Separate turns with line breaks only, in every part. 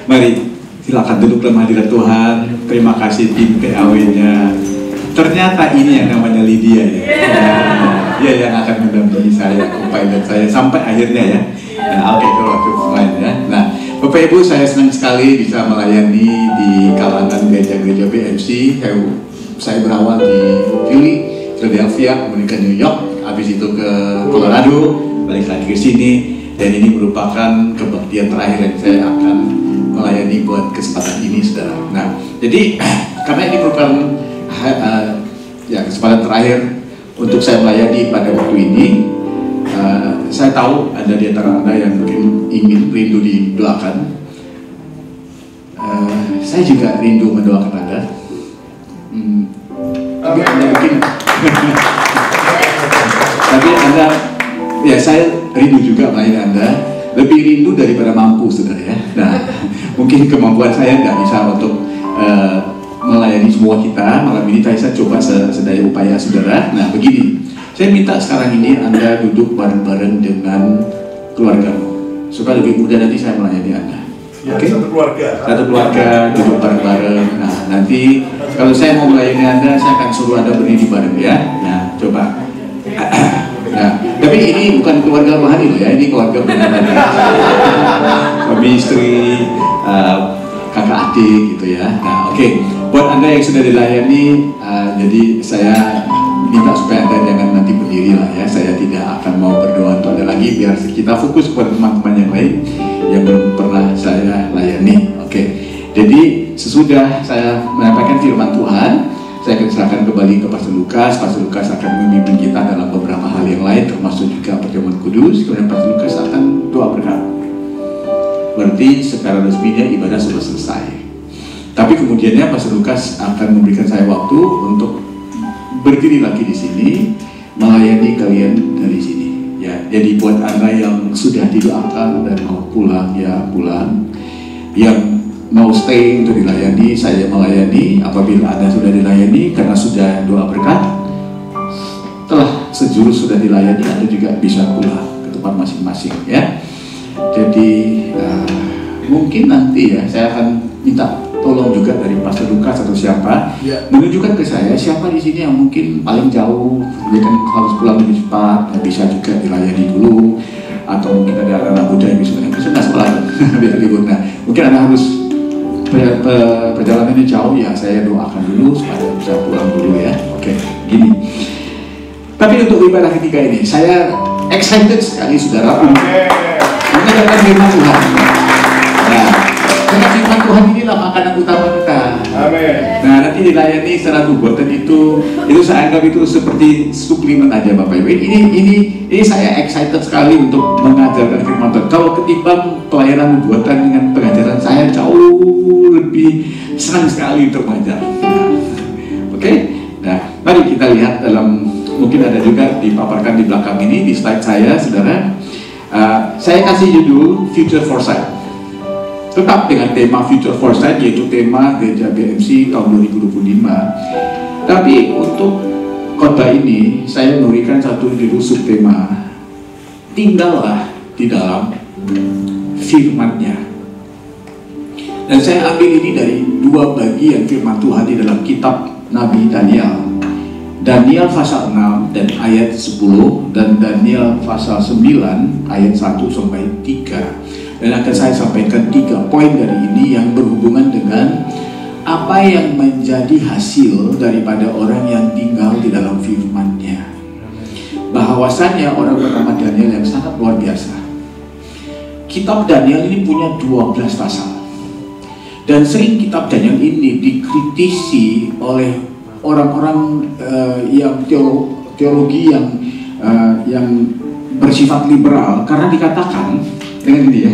Mari silakan duduk dalam hadirat Tuhan. Terima kasih tim PAW-nya. Ternyata ini yang namanya Lydia ya. Dia yang akan mendampingi saya, co-pilot saya sampai akhirnya ya. Nah, oke, kalau cukup main ya. Nah, Bapak Ibu, saya senang sekali bisa melayani di kalangan gereja-gereja BMC. Saya berawal di Philly, Philadelphia, kemudian ke New York, habis itu ke Colorado, balik lagi ke sini. Dan ini merupakan kebaktian terakhir yang saya akan melayani buat kesempatan ini, saudara. Nah, jadi karena ini merupakan ya kesempatan terakhir untuk saya melayani pada waktu ini. Saya tahu ada di antara Anda yang mungkin ingin rindu didoakan. Saya juga rindu mendoakan Anda. Tapi Anda mungkin tapi Anda, ya saya rindu juga melayani Anda. Lebih rindu daripada mampu, saudara ya. Nah, mungkin kemampuan saya nggak bisa untuk melayani semua kita. Malam ini saya coba sedaya upaya, saudara. Nah, begini, saya minta sekarang ini Anda duduk bareng-bareng dengan keluargamu, supaya lebih mudah nanti saya melayani Anda.
Ya,
Oke?
Satu
keluarga duduk bareng-bareng. Nah, nanti kalau saya mau melayani Anda, saya akan suruh Anda berdiri bareng ya. Nah, coba. Nah, tapi ini bukan keluarga rohani ya, ini keluarga beneran. Suami istri, kakak adik gitu ya. Nah, oke. Buat Anda yang sudah dilayani, jadi saya minta supaya Anda jangan nanti berdiri lah ya. Saya tidak akan mau berdoa untuk Anda lagi, biar kita fokus kepada teman-teman yang lain yang belum pernah saya layani. Oke. Jadi sesudah saya menyampaikan firman Tuhan, saya akan serahkan kembali ke Pastor Lukas. Pastor Lukas akan memimpin kita dalam beberapa hal yang lain, termasuk juga perjamuan kudus. Kemudian Pastor Lukas akan doa berkat. Berarti secara resminya ibadah sudah selesai. Tapi kemudiannya Pastor Lukas akan memberikan saya waktu untuk berdiri lagi di sini, melayani kalian dari sini. Ya, jadi buat Anda yang sudah didoakan dan mau pulang ya pulang. Yang mau stay untuk dilayani, saya melayani. Apabila Anda sudah dilayani karena sudah doa berkat, telah sejurus sudah dilayani, Anda juga bisa pulang ke tempat masing-masing ya. Jadi mungkin nanti ya saya akan minta tolong juga dari Pastor Lukas atau siapa menunjukkan ke saya siapa di sini yang mungkin paling jauh, dia kan harus pulang lebih cepat, bisa juga dilayani dulu. Atau mungkin ada anak muda yang bisa nggak sekolah biar libur. Nah, mungkin Anda harus perjalanannya jauh ya, saya doakan dulu supaya bisa pulang dulu ya. Oke, gini. Tapi untuk ibadah ketiga ini, saya excited sekali, saudara. Mendengarkan firman Tuhan. Nah, karena firman Tuhan inilah makanan utama kita.
Amin.
Nah, nanti dilayani secara nubuatan itu saya anggap itu seperti suplemen aja, Bapak Ibu. Ini saya excited sekali untuk mengajarkan firman Tuhan. Kalau ketimbang pelayanan nubuatan dengan pengajaran, saya jauh lebih senang sekali untuk mengajar. Oke? Nah, mari kita lihat dalam, mungkin ada juga dipaparkan di belakang ini, di slide saya, saudara. Saya kasih judul Future Foresight. Tetap dengan tema Future Foresight, yaitu tema Gereja BMC tahun 2025. Tapi untuk khotbah ini, saya memberikan satu judul subtema, tinggallah di dalam firman-Nya. Dan saya ambil ini dari dua bagian firman Tuhan di dalam kitab Nabi Daniel. Daniel pasal 6 dan ayat 10, dan Daniel pasal 9 ayat 1-3. Dan akan saya sampaikan 3 poin dari ini yang berhubungan dengan apa yang menjadi hasil daripada orang yang tinggal di dalam firman-Nya. Bahwasannya orang bernama Daniel yang sangat luar biasa. Kitab Daniel ini punya 12 pasal. Dan sering kitab Daniel ini dikritisi oleh orang-orang yang teologi yang bersifat liberal, karena dikatakan dengan ini ya,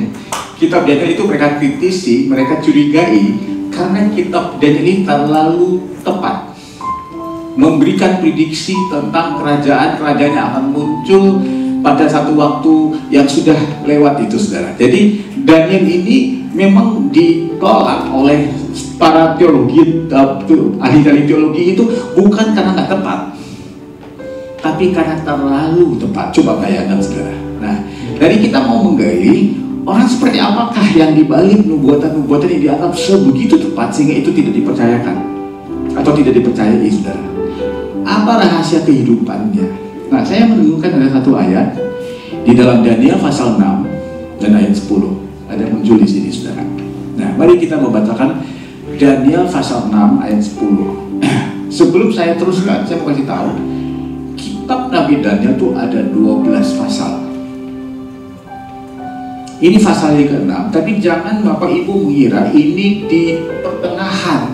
kitab Daniel itu mereka kritisi, mereka curigai karena kitab Daniel ini terlalu tepat, memberikan prediksi tentang kerajaan-kerajaan yang akan muncul pada satu waktu yang sudah lewat itu, saudara. Jadi Daniel ini memang ditolak oleh para teologi, ahli-ahli teologi itu bukan karena nggak tepat, tapi karena terlalu tepat. Coba bayangkan, saudara. Nah, dari kita mau menggali orang seperti apakah yang dibalik nubuatan-nubuatan yang dianggap sebegitu tepat sehingga itu tidak dipercayakan atau tidak dipercayai, saudara? Apa rahasia kehidupannya? Nah, saya menemukan ada satu ayat di dalam Daniel pasal 6 dan ayat 10. Ada muncul di sini, saudara. Nah, mari kita membacakan Daniel pasal 6 ayat 10. Sebelum saya teruskan, saya mau kasih tahu, kitab Nabi Daniel itu ada 12 pasal. Ini pasal yang ke-6, tapi jangan Bapak Ibu mengira ini di pertengahan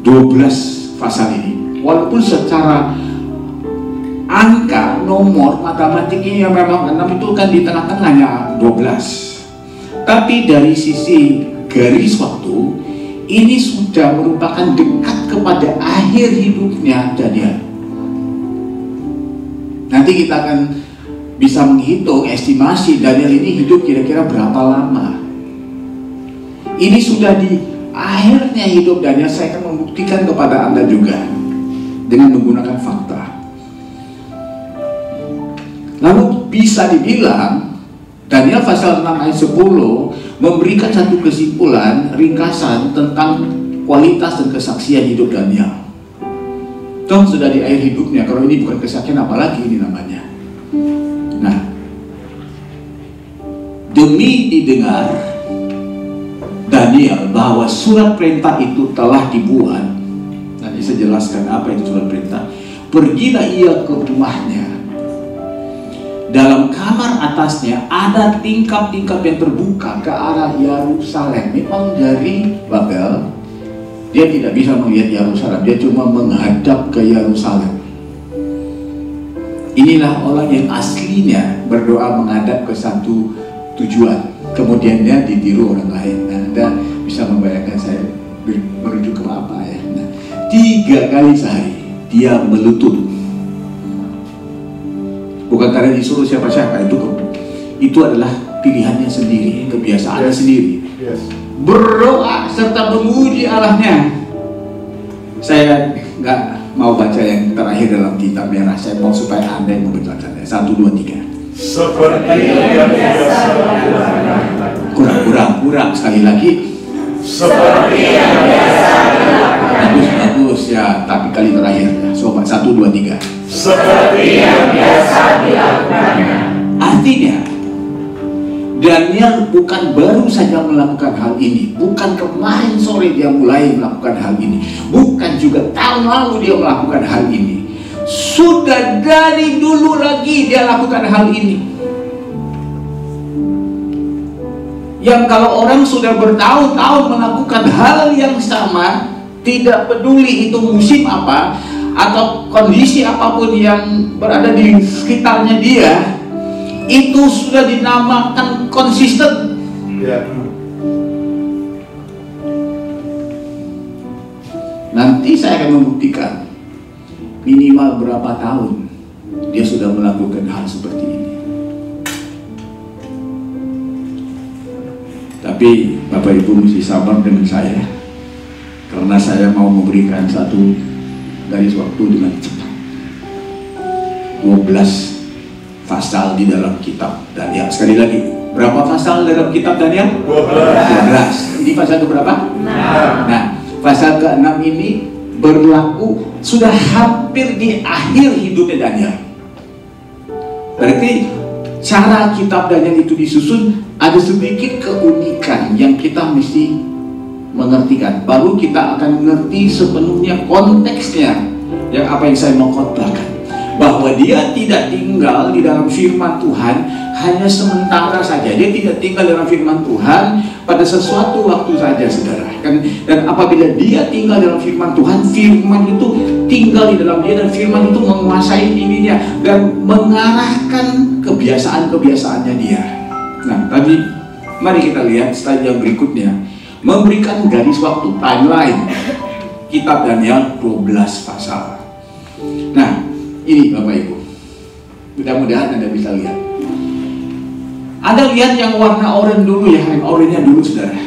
12 pasal ini. Walaupun secara angka, nomor, matematiknya memang 6 itu kan di tengah-tengahnya 12. Tapi dari sisi garis waktu, ini sudah merupakan dekat kepada akhir hidupnya Daniel. Nanti kita akan bisa menghitung estimasi Daniel ini hidup kira-kira berapa lama. Ini sudah di akhirnya hidup Daniel. Saya akan membuktikan kepada Anda juga dengan menggunakan fakta. Lalu bisa dibilang Daniel pasal 6 ayat 10 memberikan satu kesimpulan ringkasan tentang kualitas dan kesaksian hidup Daniel. Toh sudah di akhir hidupnya, kalau ini bukan kesaksian apalagi ini namanya. Nah, demi didengar Daniel bahwa surat perintah itu telah dibuat, nanti saya jelaskan apa itu surat perintah. Pergilah ia ke rumahnya. Dalam kamar atasnya ada tingkap-tingkap yang terbuka ke arah Yerusalem. Memang dari Babel dia tidak bisa melihat Yerusalem, dia cuma menghadap ke Yerusalem. Inilah orang yang aslinya berdoa menghadap ke satu tujuan, kemudian dia ditiru orang lain. Nah, Anda bisa membayangkan saya merujuk ke apa ya. Nah, 3 kali sehari dia melutut. Bukan karena disuruh siapa-siapa, itu adalah pilihannya sendiri, kebiasaannya sendiri. Berdoa serta memuji Allahnya. Saya nggak mau baca yang terakhir dalam kitab merah. Saya mau supaya Anda yang membacakannya. 1, 2, 3.
Seperti yang biasa dilakukan.
Kurang sekali lagi.
Seperti yang biasa dilakukan.
Bagus ya, tapi kali terakhir. Coba 1, 2, 3.
Seperti yang biasa dilakukan.
Artinya Daniel bukan baru saja melakukan hal ini, bukan kemarin sore dia mulai melakukan hal ini, bukan juga tahun lalu dia melakukan hal ini. Sudah dari dulu lagi dia lakukan hal ini. Yang kalau orang sudah bertahun-tahun melakukan hal yang sama, tidak peduli itu musim apa atau kondisi apapun yang berada di sekitarnya dia, itu sudah dinamakan konsisten.
Ya.
Nanti saya akan membuktikan minimal berapa tahun dia sudah melakukan hal seperti ini. Tapi Bapak Ibu mesti sabar dengan saya, karena saya mau memberikan satu garis waktu dengan cepat. 12 pasal di dalam kitab Daniel. Sekali lagi, berapa pasal dalam kitab Daniel? 12. Ini pasal keberapa? 6. Nah, pasal ke-6 ini berlaku sudah hampir di akhir hidupnya Daniel. Berarti cara kitab Daniel itu disusun ada sedikit keunikan yang kita mesti mengertikan. Baru kita akan mengerti sepenuhnya konteksnya yang apa yang saya mau khotbahkan. Bahwa dia tidak tinggal di dalam firman Tuhan hanya sementara saja. Dia tidak tinggal dalam firman Tuhan pada sesuatu waktu saja, saudara. Dan apabila dia tinggal dalam firman Tuhan, firman itu tinggal di dalam dia dan firman itu menguasai dirinya dan mengarahkan kebiasaan-kebiasaannya dia. Nah, tadi mari kita lihat slide yang berikutnya, memberikan garis waktu timeline kitab Daniel 12 pasal. Nah, ini Bapak Ibu, mudah-mudahan Anda bisa lihat. Anda lihat yang warna oranye dulu ya, yang oranye dulu, saudara.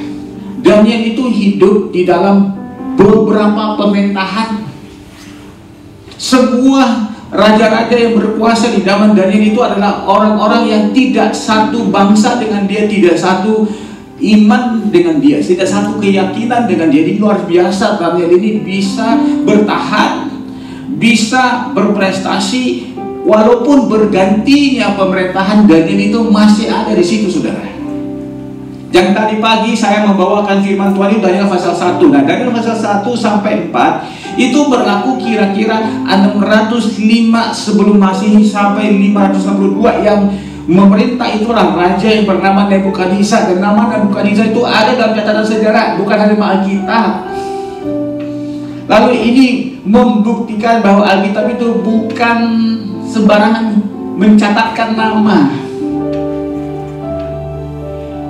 Daniel itu hidup di dalam beberapa pemerintahan. Sebuah raja-raja yang berkuasa di zaman Daniel itu adalah orang-orang yang tidak satu bangsa dengan dia, tidak satu iman dengan dia, tidak satu keyakinan dengan dia. Ini luar biasa, Daniel ini bisa bertahan, bisa berprestasi, walaupun bergantinya pemerintahan, Daniel itu masih ada di situ, saudara. Yang tadi pagi saya membawakan firman Tuhan itu Daniel pasal 1. Nah, Daniel pasal 1 sampai 4 itu berlaku kira-kira 605 sebelum Masehi sampai 562. Yang memerintah itulah raja yang bernama Nebukadnezar. Dan nama Nebukadnezar itu ada dalam catatan sejarah, bukan ada dalam Alkitab. Lalu ini membuktikan bahwa Alkitab itu bukan sembarangan mencatatkan nama.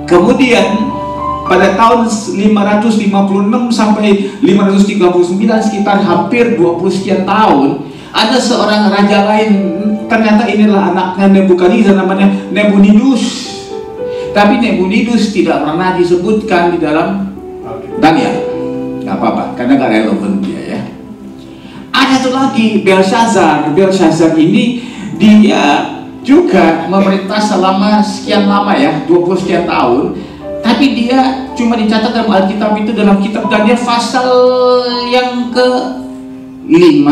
Kemudian pada tahun 556 sampai 539, sekitar hampir 20 sekian tahun, ada seorang raja lain. Ternyata inilah anaknya Nebukadnezar, namanya Nabonidus. Tapi Nabonidus tidak pernah disebutkan di dalam Daniel. Gak apa-apa, karena gak relevan dia ya. Ada satu lagi, Belshazzar. Belshazzar ini dia juga memerintah selama sekian lama ya, 20 sekian tahun. Tapi dia cuma dicatat dalam Alkitab itu dalam kitab Daniel pasal yang ke-5,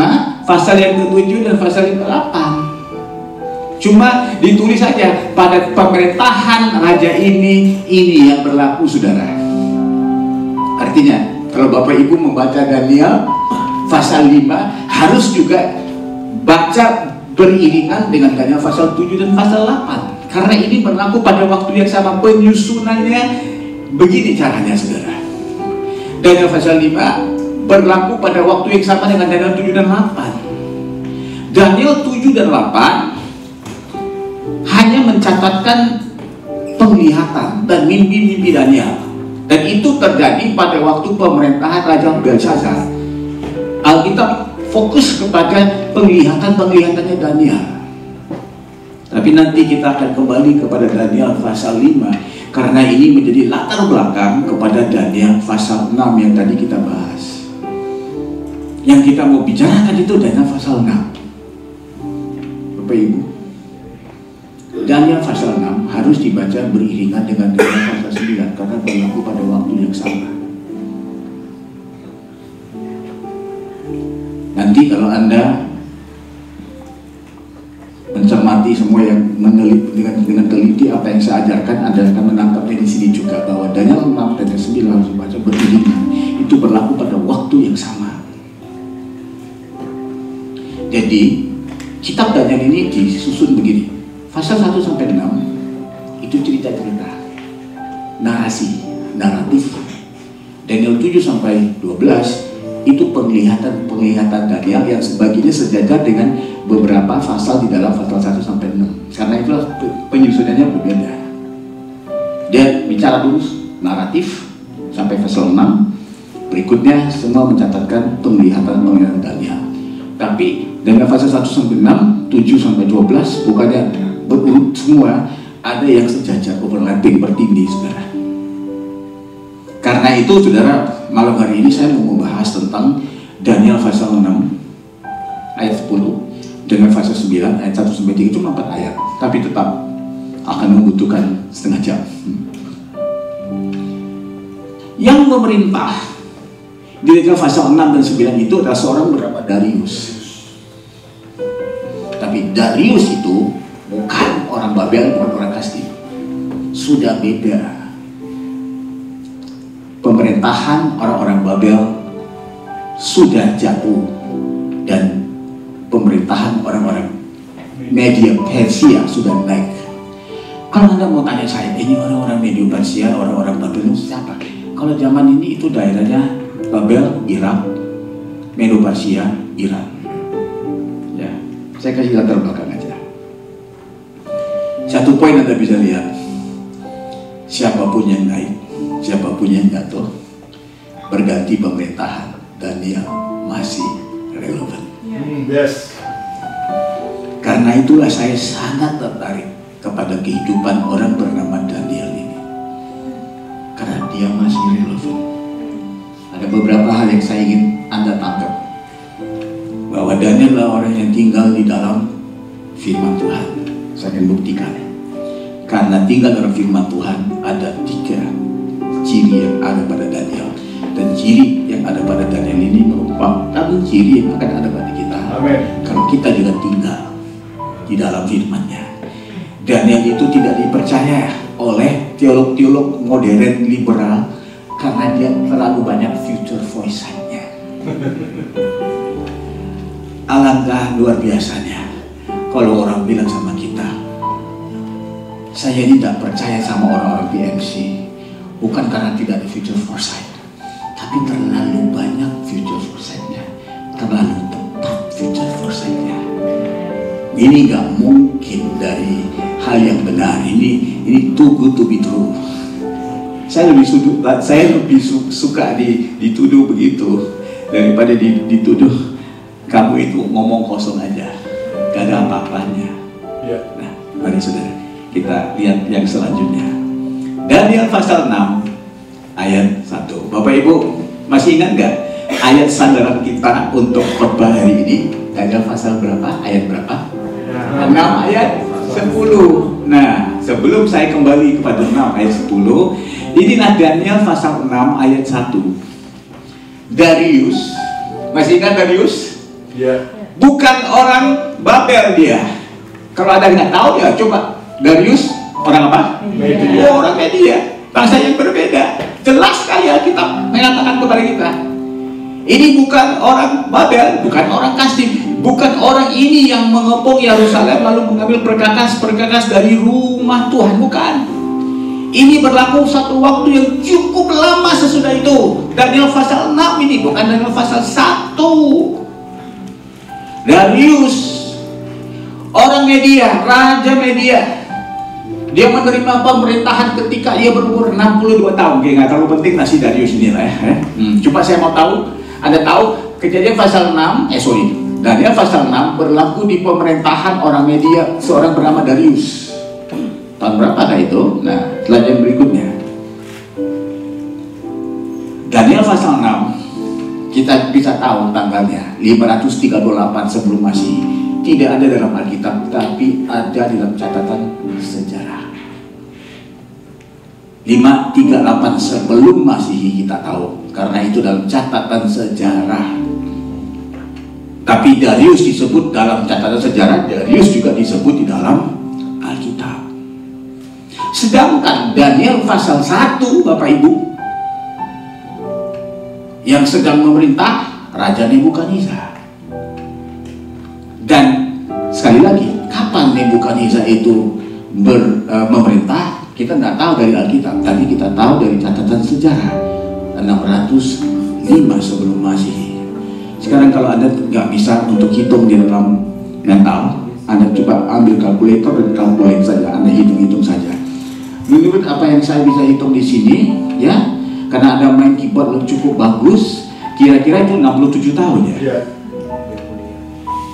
pasal yang ke-7 dan pasal yang ke-8. Cuma ditulis saja pada pemerintahan raja ini yang berlaku, saudara. Artinya kalau Bapak Ibu membaca Daniel pasal 5 harus juga baca beriringan dengan Daniel pasal 7 dan pasal 8. Karena ini berlaku pada waktu yang sama. Penyusunannya begini caranya, saudara. Daniel pasal 5 berlaku pada waktu yang sama dengan Daniel 7 dan 8. Daniel 7 dan 8 hanya mencatatkan penglihatan dan mimpi-mimpi Daniel. Dan itu terjadi pada waktu pemerintahan Raja Belshazzar. Alkitab fokus kepada penglihatan-penglihatannya Daniel. Tapi nanti kita akan kembali kepada Daniel pasal 5, karena ini menjadi latar belakang kepada Daniel pasal 6 yang tadi kita bahas. Yang kita mau bicarakan itu Daniel pasal 6. Bapak Ibu, Daniel pasal 6 harus dibaca beriringan dengan Daniel pasal 9 karena berlaku pada waktu yang sama. Nanti kalau Anda mencermati semua yang meneliti dengan teliti apa yang saya ajarkan, Anda akan menangkapnya di sini juga bahwa Daniel 6 dan 9 harus dibaca beriringan. Itu berlaku pada waktu yang sama. Jadi kitab Daniel ini disusun begini. Pasal 1 sampai 6 itu cerita-cerita, narasi, naratif. Daniel 7 sampai 12 itu penglihatan Daniel yang sebagiannya sejajar dengan beberapa pasal di dalam pasal 1 sampai 6. Karena itulah penyusunannya berbeda. Dia bicara dulu naratif sampai pasal 6. Berikutnya semua mencatatkan penglihatan Daniel. Tapi dengan pasal 1 sampai 6, 7 sampai 12 bukannya berurut semua, ada yang sejajar, overlapping, bertindih, saudara. Karena itu, saudara, malam hari ini saya mau membahas tentang Daniel pasal 6 ayat 10 dengan pasal 9 ayat 1 sampai 3, cuma 4 ayat, tapi tetap akan membutuhkan setengah jam. Yang memerintah di Daniel pasal 6 dan 9 itu adalah seorang bernama Darius. Tapi Darius itu bukan orang Babel, bukan orang Kasdi. Sudah beda. Pemerintahan orang-orang Babel sudah jatuh dan pemerintahan orang-orang Media Persia sudah naik. Kalau Anda mau tanya saya, ini orang-orang Media Persia, orang-orang Babel siapa? Kalau zaman ini itu daerahnya Babel, Irak, Media Persia, Iran. Ya, saya kasih latar belakang aja. Satu poin Anda bisa lihat, siapapun yang naik, siapapun yang jatuh, berganti pemerintahan, Daniel masih relevan.
Yes.
Karena itulah saya sangat tertarik kepada kehidupan orang bernama Daniel ini. Karena dia masih relevan. Ada beberapa hal yang saya ingin Anda tangkap. Bahwa Daniel adalah orang yang tinggal di dalam firman Tuhan. Saya akan buktikan. Karena tinggal dalam firman Tuhan, ada 3 ciri yang ada pada Daniel. Dan ciri yang ada pada Daniel ini merupakan ciri yang akan ada pada kita.
Amin.
Kalau kita juga tinggal di dalam firman-Nya. Daniel itu tidak dipercaya oleh teolog-teolog modern liberal karena dia terlalu banyak future voice-nya. Alangkah luar biasanya kalau orang bilang sama kita, saya tidak percaya sama orang-orang PMC, bukan karena tidak ada future foresight, tapi terlalu banyak future foresight-nya, terlalu tepat future foresight-nya. Ini gak mungkin dari hal yang benar. Ini too good to be true. Saya lebih suka dituduh begitu daripada dituduh kamu itu ngomong kosong aja, gak ada apa-apanya. Nah, mari saudara, kita lihat yang selanjutnya. Daniel pasal 6 ayat 1. Bapak Ibu masih ingat gak ayat sandaran kita untuk khotbah hari ini? Daniel pasal berapa? Ayat berapa? 6 ayat 10. Nah, sebelum saya kembali kepada 6 ayat 10, inilah Daniel pasal 6 ayat 1. Darius, masih ingat Darius?
Ya.
Bukan orang Babel dia. Kalau ada yang nggak tahu ya coba. Darius orang apa?
Media.
Orang Media. Bangsa yang berbeda. Jelas sekali Alkitab mengatakan kepada kita. Ini bukan orang Babel, bukan orang Kasdim, bukan orang ini yang mengepung Yerusalem lalu mengambil perkakas dari rumah Tuhan, bukan. Ini berlaku satu waktu yang cukup lama sesudah itu. Daniel pasal 6 ini, bukan Daniel pasal 1. Darius, orang Media, Raja Media, dia menerima pemerintahan ketika ia berumur 62 tahun. Oke, nggak terlalu penting nasi Darius ini lah ya. Cuma saya mau tahu, Anda tahu Kejadian pasal 6, Daniel pasal 6 berlaku di pemerintahan orang Media, seorang bernama Darius. Tahun berapa itu? Nah, selanjutnya berikutnya. Daniel pasal 6 kita bisa tahu tanggalnya 538 sebelum Masehi. Tidak ada dalam Alkitab, tapi ada dalam catatan sejarah. 538 sebelum Masehi kita tahu, karena itu dalam catatan sejarah. Tapi Darius disebut dalam catatan sejarah, Darius juga disebut di dalam Alkitab. Sedangkan Daniel pasal 1, Bapak Ibu, yang sedang memerintah Raja Nebukadnezar. Dan sekali lagi, kapan Nebukadnezar itu memerintah, kita nggak tahu dari Alkitab, tapi kita tahu dari catatan sejarah 605 sebelum Masehi. Sekarang kalau Anda nggak bisa untuk hitung di dalam mental, Anda coba ambil kalkulator dan kalkulasi saja, Anda hitung-hitung saja. Menurut apa yang saya bisa hitung di sini, ya, karena Anda main keyboard cukup bagus, kira-kira itu 67 tahun ya.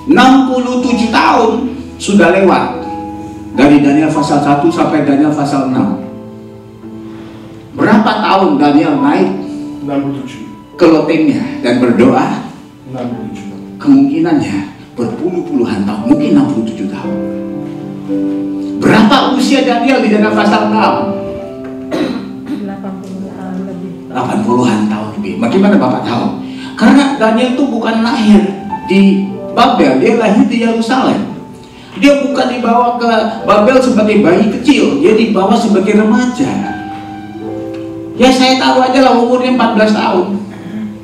67 tahun sudah lewat dari Daniel pasal 1 sampai Daniel pasal 6. Berapa tahun Daniel naik
67
ke lotengnya dan berdoa?
67.
Kemungkinannya berpuluh-puluhan tahun, mungkin 67 tahun. Berapa usia Daniel di Daniel pasal 6? 80-an tahun lebih. Bagaimana Bapak tahu? Karena Daniel itu bukan lahir di Babel, dia lahir di Yerusalem. Dia bukan dibawa ke Babel sebagai bayi kecil, dia dibawa sebagai remaja. Ya saya tahu aja lah umurnya 14 tahun,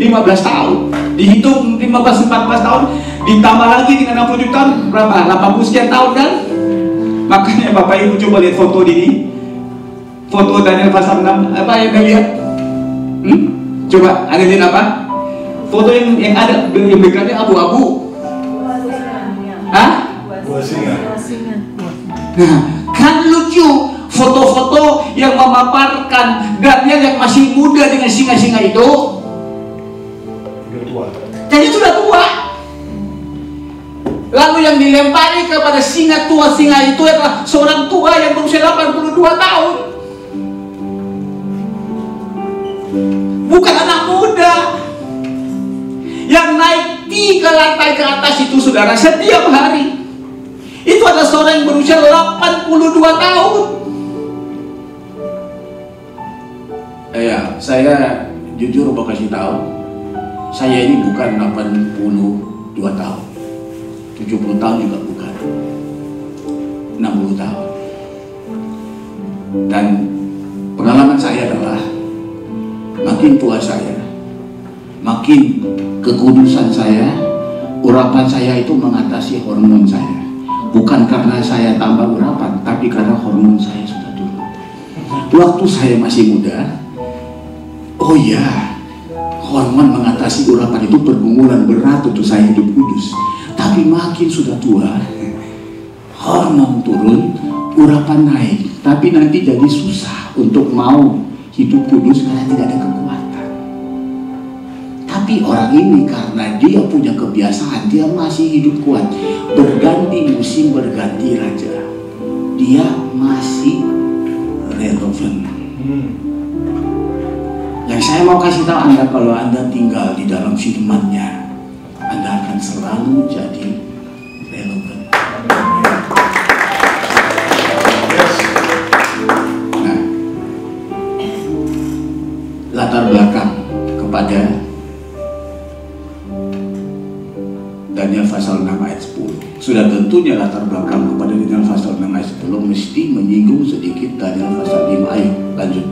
15 tahun. Dihitung 15-14 tahun, ditambah lagi dengan 60 tahun, berapa? 80 sekian tahun kan? Makanya Bapak Ibu coba lihat foto ini. Foto Daniel pasal 6, apa yang Anda lihat? Coba Anda lihat apa? Foto yang ada, yang backgroundnya abu-abu. Hah? Nah, kan lucu foto-foto yang memaparkan Daniel yang masih muda dengan singa-singa itu. Jadi sudah tua. Lalu yang dilempari kepada singa tua, singa itu adalah seorang tua yang berusia 82 tahun. Bukan anak muda. Yang naik 3 lantai ke atas itu, saudara, setiap hari. Itu ada seorang yang berusia 82 tahun. Ya, saya jujur mau kasih tahu, saya ini bukan 82 tahun, 70 tahun juga bukan, 60 tahun. Dan pengalaman saya adalah makin tua saya, makin kekudusan saya, urapan saya itu mengatasi hormon saya. Bukan karena saya tambah urapan, tapi karena hormon saya sudah turun. Waktu saya masih muda, oh ya, hormon mengatasi urapan itu pergumulan berat untuk saya hidup kudus. Tapi makin sudah tua, hormon turun, urapan naik. Tapi nanti jadi susah untuk mau hidup kudus karena tidak ada kekuatan. Tapi orang ini karena dia punya kebiasaan, dia masih hidup kuat. Berganti musim, berganti raja, dia masih relevan. Yang saya mau kasih tahu Anda, kalau Anda tinggal di dalam firman-Nya, Anda akan selalu jadi relevan. Nah, latar belakang kepada Daniel pasal 6 ayat 10. Sudah tentunya latar belakang kepada Daniel pasal 6 ayat 10 mesti menyinggung sedikit Daniel pasal 5. Ayo lanjut.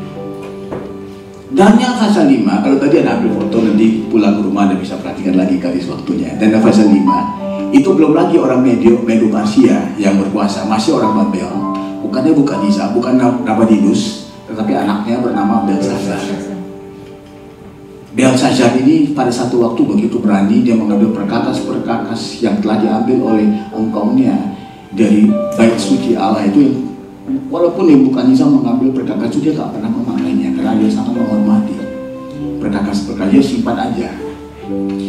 Daniel pasal 5, kalau tadi Anda ambil foto, nanti pulang ke rumah Anda bisa perhatikan lagi garis waktunya. Daniel pasal 5 itu belum lagi orang Medo Persia yang berkuasa, masih orang Babel. Bukannya Nebukadnezar, bukan Nabonidus, tetapi anaknya bernama Belshazzar. Belshazzar ini pada satu waktu begitu berani, dia mengambil perkakas-perkakas yang telah diambil oleh engkongnya dari bait suci Allah itu, yang walaupun Nebukadnezar mengambil perkakas itu, dia tak pernah memakainya karena dia sangat menghormati perkakas-perkakas. Dia simpan aja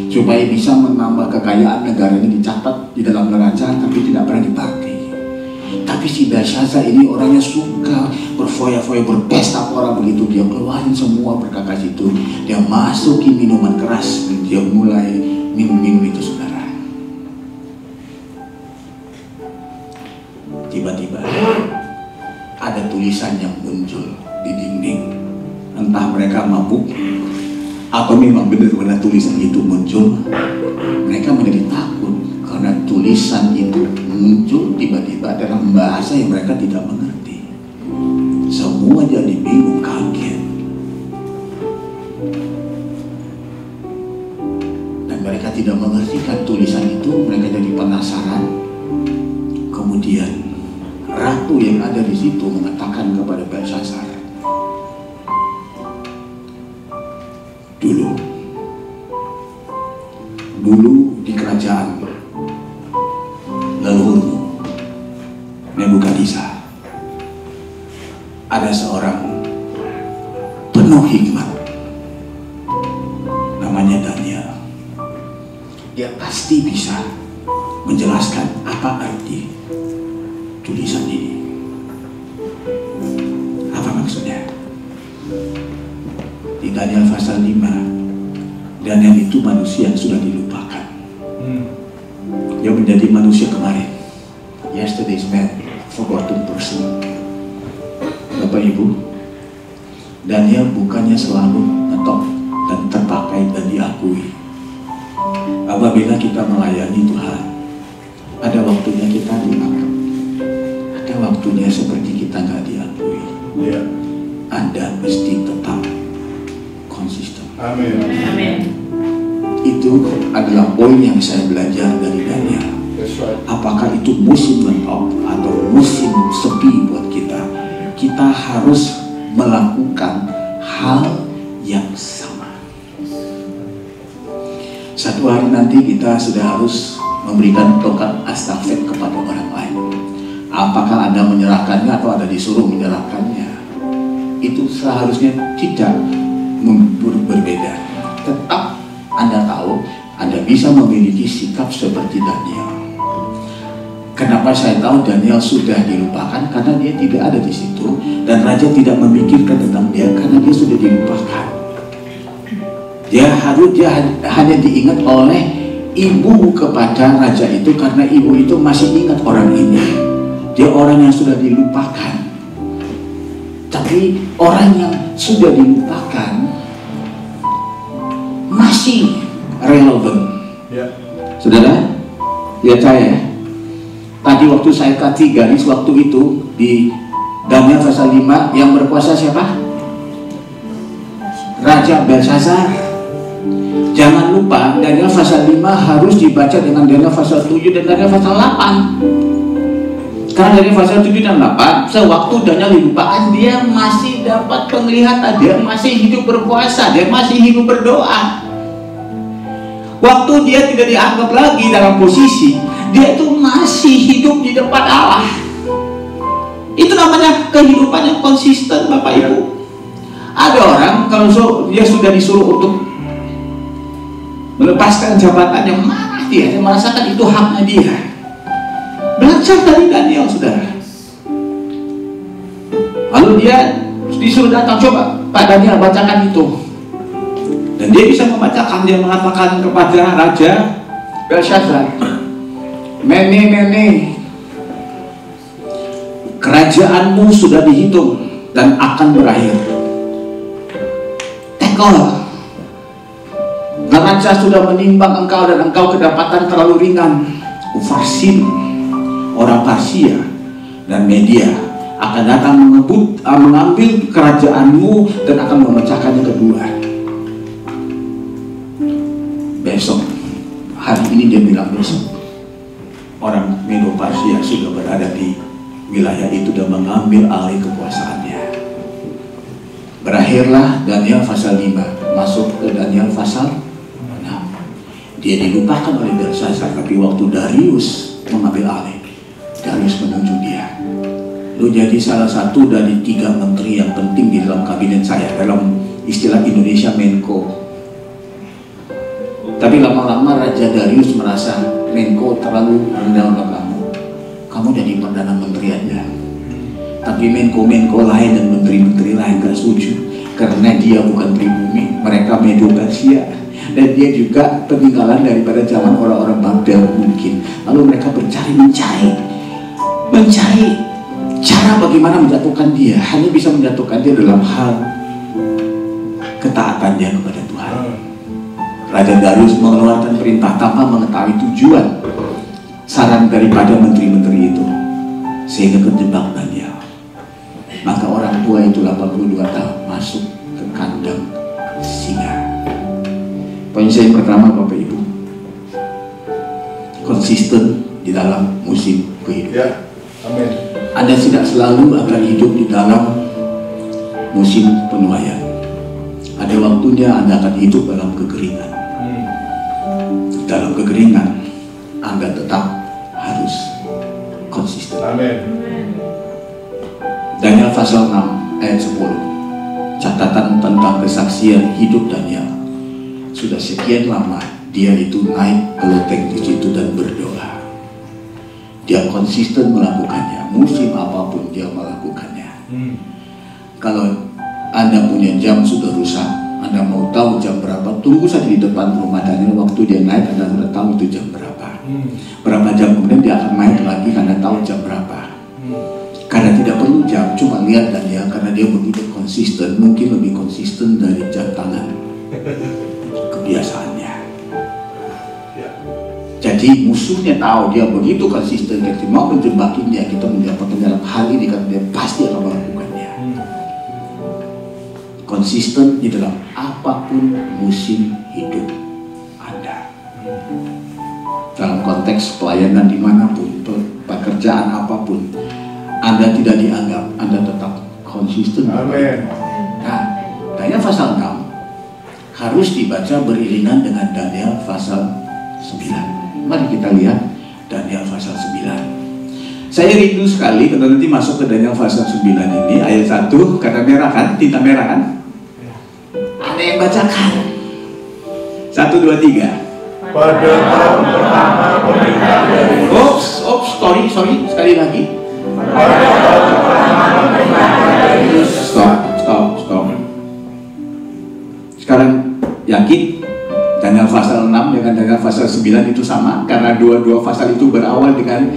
supaya bisa menambah kekayaan negara ini, dicatat di dalam neraca tapi tidak pernah dipakai. Tapi si Belshazzar ini orangnya suka berfoya-foya, berpesta orang begitu. Dia keluarin semua perkakas itu, dia masukin minuman keras, dia mulai minum-minum itu, saudara. Tiba-tiba ada tulisan yang muncul di dinding. Entah mereka mabuk atau memang benar-benar tulisan itu muncul. Mereka menjadi takut karena tulisan itu muncul tiba-tiba dalam bahasa yang mereka tidak mengerti. Semua jadi bingung, kaget. Dan mereka tidak mengertikan tulisan itu, mereka jadi penasaran. Kemudian ratu yang ada di situ mengatakan kepada Belshazzar, dulu di kerajaan leluhurmu Nebukadnezar ada seorang penuh hikmat namanya Daniel. Dia pasti bisa menjelaskan apa arti tulisan ini. Apa maksudnya? Di Daniel pasal 5, Daniel itu manusia yang sudah dilupakan. Dia menjadi manusia kemarin. Yesterday's man, forgotten person. Bapak Ibu, Daniel bukannya selalu ngetop dan terpakai dan diakui. Apabila kita melayani Tuhan, ada waktunya kita dianggap, ada waktunya seperti kita nggak diakui. Anda mesti tetap konsisten.
Amin.
Amin.
Itu adalah poin yang saya belajar dari Daniel.
That's right.
Apakah itu musim ngetop atau musim sepi buat kita, kita harus melakukan hal yang sama. Satu hari nanti kita sudah harus memberikan tongkat astafet kepada orang lain. Apakah Anda menyerahkannya atau Anda disuruh menyerahkannya, itu seharusnya tidak berbeda. Tetap Anda tahu Anda bisa memiliki sikap seperti Daniel. Kenapa saya tahu Daniel sudah dilupakan? Karena dia tidak ada di situ dan raja tidak memikirkan tentang dia karena dia sudah dilupakan. Dia hanya diingat oleh ibu kepada raja itu karena ibu itu masih ingat orang ini. Dia orang yang sudah dilupakan. Tapi orang yang sudah dilupakan masih relevan.
Ya.
Saudara, lihat saya. Tadi waktu saya kasih garis waktu itu di Daniel pasal 5, yang berkuasa siapa? Raja Belshazzar. Jangan lupa Daniel pasal 5 harus dibaca dengan Daniel pasal 7 dan Daniel pasal 8. Karena Daniel pasal 7 dan 8, sewaktu Daniel dilupakan, dia masih dapat penglihatan, dia masih hidup berpuasa, dia masih hidup berdoa. Waktu dia tidak dianggap lagi dalam posisi, dia itu masih hidup di depan Allah. Itu namanya kehidupan yang konsisten, Bapak Ibu. Ada orang kalau dia sudah disuruh untuk melepaskan jabatannya, marah dia merasakan itu haknya dia. Belajar dari Daniel, saudara. Lalu dia disuruh datang, coba Pak Daniel bacakan itu. Dan dia bisa membacakan, dia mengatakan kepada Raja Belshazzar, Mene, kerajaanmu sudah dihitung dan akan berakhir. Tekol, raja sudah menimbang engkau dan engkau kedapatan terlalu ringan. Ufarsin, orang Parsia dan Media akan datang mengambil kerajaanmu dan akan memecahkannya kedua. Besok, hari ini dia bilang besok, orang Medo Parsia sudah berada di wilayah itu dan mengambil alih kekuasaannya. Berakhirlah Daniel pasal 5, masuk ke Daniel pasal 6. Dia dilupakan oleh Belshazzar, tapi waktu Darius mengambil alih, Darius menuju dia. Lu jadi salah satu dari 3 menteri yang penting di dalam kabinet saya, dalam istilah Indonesia Menko. Tapi lama-lama Raja Darius merasa Menko terlalu rendah untuk kamu. Kamu jadi Perdana Menteri aja. Tapi Menko-Menko lain dan menteri-menteri lain gak setuju. Karena dia bukan pribumi, mereka Medo Persia. Dan dia juga peninggalan daripada zaman orang-orang Babel mungkin. Lalu mereka mencari cara bagaimana menjatuhkan dia. Hanya bisa menjatuhkan dia dalam hal ketaatan dia kepada Tuhan. Raja Darius mengeluarkan perintah tanpa mengetahui tujuan saran daripada menteri-menteri itu, sehingga terjebak Daniel. Maka orang tua itu 82 tahun masuk ke kandang singa. Poin saya pertama, Bapak Ibu, konsisten di dalam musim kehidupan.
Ya. Amin.
Anda tidak selalu akan hidup di dalam musim penuaian. Ada waktunya Anda akan hidup dalam kekeringan. Dalam kekeringan, Anda tetap harus konsisten.
Amin.
Daniel pasal 6 ayat 10. Catatan tentang kesaksian hidup Daniel. Sudah sekian lama dia itu naik ke loteng di situ dan berdoa. Dia konsisten melakukannya. Musim apapun dia melakukannya. Kalau Anda punya jam sudah rusak, Anda mau tahu jam berapa, tunggu saja di depan rumah Daniel. Waktu dia naik, Anda sudah tahu itu jam berapa. Berapa jam kemudian dia akan naik lagi, Anda tahu jam berapa. Karena tidak perlu jam, cuma lihat Daniel, karena dia begitu konsisten, mungkin lebih konsisten dari jam tangan. Kebiasaannya. Jadi musuhnya tahu dia begitu konsisten, kita mau menjebakin dia, kita mendapatkan dalam hal ini, karena dia pasti akan melakukannya. Konsisten di dalam apapun musim hidup Anda. Dalam konteks pelayanan dimanapun, pekerjaan apapun, Anda tidak dianggap, Anda tetap konsisten.
Amin.
Nah, Daniel pasal 6 harus dibaca beriringan dengan Daniel pasal 9. Mari kita lihat Daniel pasal 9. Saya rindu sekali kalau nanti masuk ke Daniel pasal 9 ini, ayat 1, karena merah kan, tinta merah kan? Ada yang bacakan. 1, 2, 3.
Pada tahun pertama pemerintahan Darius.
Sorry, sekali lagi.
Pada tahun pertama pemerintahan Darius.
Stop. Sekarang yakin dan Daniel pasal 6 dengan Daniel pasal 9 itu sama, karena dua-dua pasal itu berawal dengan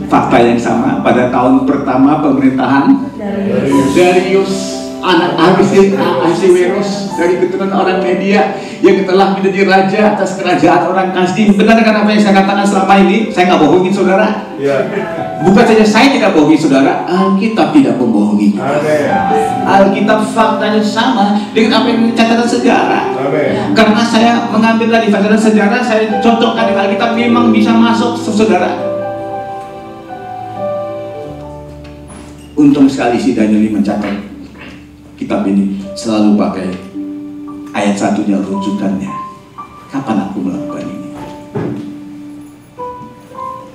fakta yang sama. Pada tahun pertama pemerintahan Darius anak Ahasiweros dari keturunan orang Media yang telah menjadi raja atas kerajaan orang Kasdim. Benar kan apa yang saya katakan selama ini? Saya nggak bohongin saudara. Bukan saja saya tidak bohongi saudara, Alkitab tidak membohongi. Alkitab faktanya sama dengan apa yang catatan sejarah. Karena saya mengambil dari catatan sejarah, saya cocokkan dengan Alkitab, memang bisa masuk saudara. Untung sekali si Daniel mencatat kitab ini selalu pakai ayat satunya rujukannya. Kapan aku melakukan ini?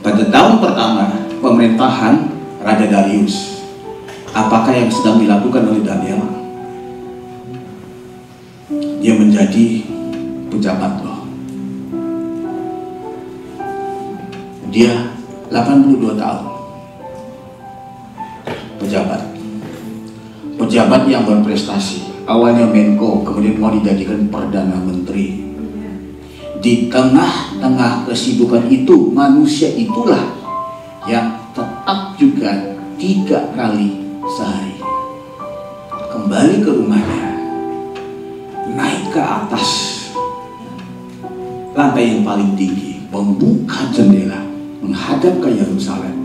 Pada tahun pertama pemerintahan Raja Darius, apakah yang sedang dilakukan oleh Daniel? Dia menjadi pejabat loh. Dia 82 tahun pejabat yang berprestasi. Awalnya Menko, kemudian mau dijadikan Perdana Menteri. Di tengah-tengah kesibukan itu, manusia itulah yang tetap juga 3 kali sehari kembali ke rumahnya, naik ke atas lantai yang paling tinggi, membuka jendela menghadap ke Yerusalem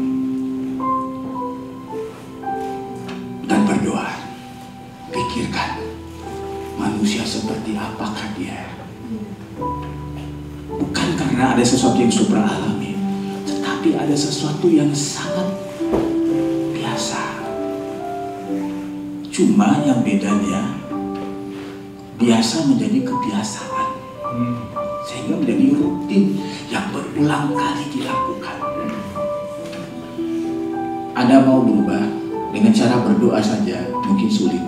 dan berdoa. Pikirkan, manusia seperti apakah dia? Bukan karena ada sesuatu yang supra alami, tetapi ada sesuatu yang sangat biasa. Cuma yang bedanya, biasa menjadi kebiasaan, sehingga menjadi rutin yang berulang kali dilakukan. Anda mau berubah dengan cara berdoa saja mungkin sulit.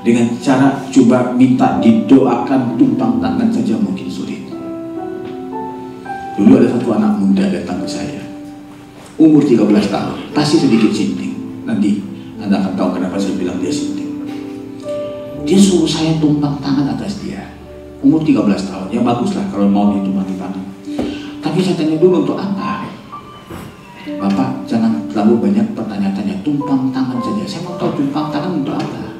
Dengan cara coba minta didoakan tumpang tangan saja mungkin sulit. Dulu ada satu anak muda datang ke saya, umur 13 tahun, pasti sedikit sinting. Nanti Anda akan tahu kenapa saya bilang dia sinting. Dia suruh saya tumpang tangan atas dia, umur 13 tahun. Ya baguslah kalau mau ditumpang tangan. Tapi saya tanya dulu, untuk apa? Bapak jangan terlalu banyak bertanya-tanya, tumpang tangan saja. Saya mau tahu tumpang tangan untuk apa?